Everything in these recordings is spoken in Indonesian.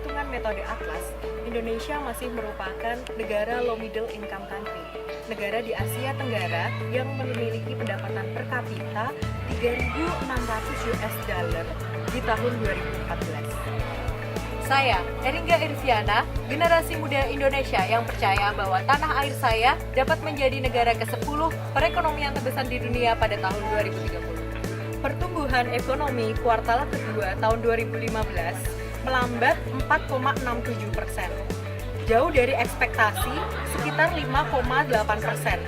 perhitungan metode Atlas, Indonesia masih merupakan negara low middle income country, negara di Asia Tenggara yang memiliki pendapatan per kapita 3.600 US dollar di tahun 2014. Saya, Eringa Irviana, generasi muda Indonesia yang percaya bahwa tanah air saya dapat menjadi negara ke-10 perekonomian terbesar di dunia pada tahun 2030. Pertumbuhan ekonomi kuartal kedua tahun 2015 melambat 4,67%, jauh dari ekspektasi sekitar 5,8%.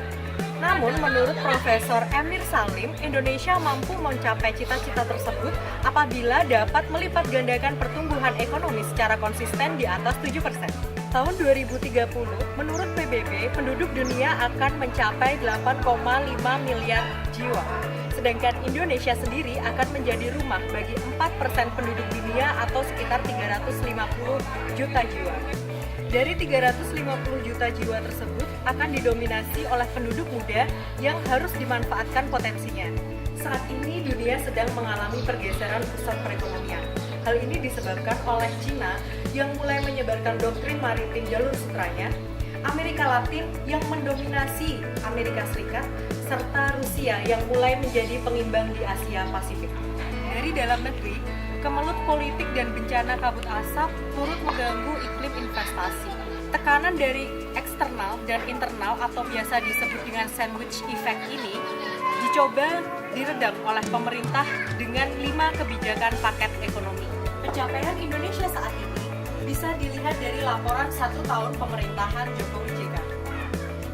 Namun, menurut Profesor Emir Salim, Indonesia mampu mencapai cita-cita tersebut apabila dapat melipat gandakan pertumbuhan ekonomi secara konsisten di atas 7%. Tahun 2030, menurut PBB, penduduk dunia akan mencapai 8,5 miliar jiwa. Sedangkan Indonesia sendiri akan menjadi rumah bagi 4% penduduk dunia atau sekitar 350 juta jiwa. Dari 350 juta jiwa tersebut akan didominasi oleh penduduk muda yang harus dimanfaatkan potensinya. Saat ini dunia sedang mengalami pergeseran pusat perekonomian. Hal ini disebabkan oleh Cina yang mulai menyebarkan doktrin maritim jalur sutranya, Amerika Latin yang mendominasi Amerika Serikat, serta Rusia yang mulai menjadi pengimbang di Asia Pasifik. Dari dalam negeri, kemelut politik dan bencana kabut asap turut mengganggu iklim investasi. Tekanan dari eksternal dan internal atau biasa disebut dengan sandwich effect ini dicoba diredam oleh pemerintah dengan 5 kebijakan paket ekonomi. Pencapaian Indonesia saat ini bisa dilihat dari laporan 1 tahun pemerintahan Jokowi JK.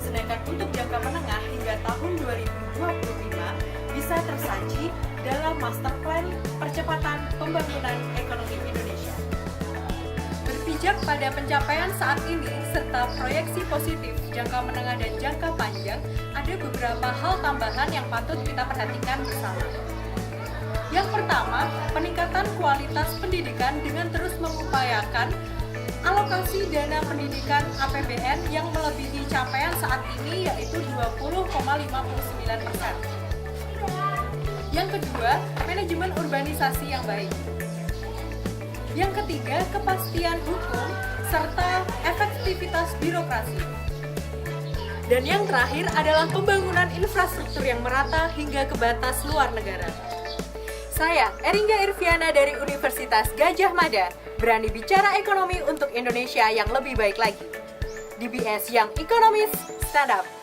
Sedangkan untuk jangka menengah hingga tahun 2025 bisa tersaji dalam Master Plan Percepatan Pembangunan Ekonomi Indonesia. Berpijak pada pencapaian saat ini serta proyeksi positif jangka menengah dan jangka panjang, ada beberapa hal tambahan yang patut kita perhatikan bersama. Yang pertama, peningkatan kualitas pendidikan dengan terus mengupayakan alokasi dana pendidikan APBN yang melebihi capaian saat ini yaitu 20,59%. Yang kedua, manajemen urbanisasi yang baik. Yang ketiga, kepastian hukum serta efektivitas birokrasi. Dan yang terakhir adalah pembangunan infrastruktur yang merata hingga ke batas luar negara. Saya, Eringa Irviana dari Universitas Gadjah Mada, berani bicara ekonomi untuk Indonesia yang lebih baik lagi. DBS yang ekonomis, stand up!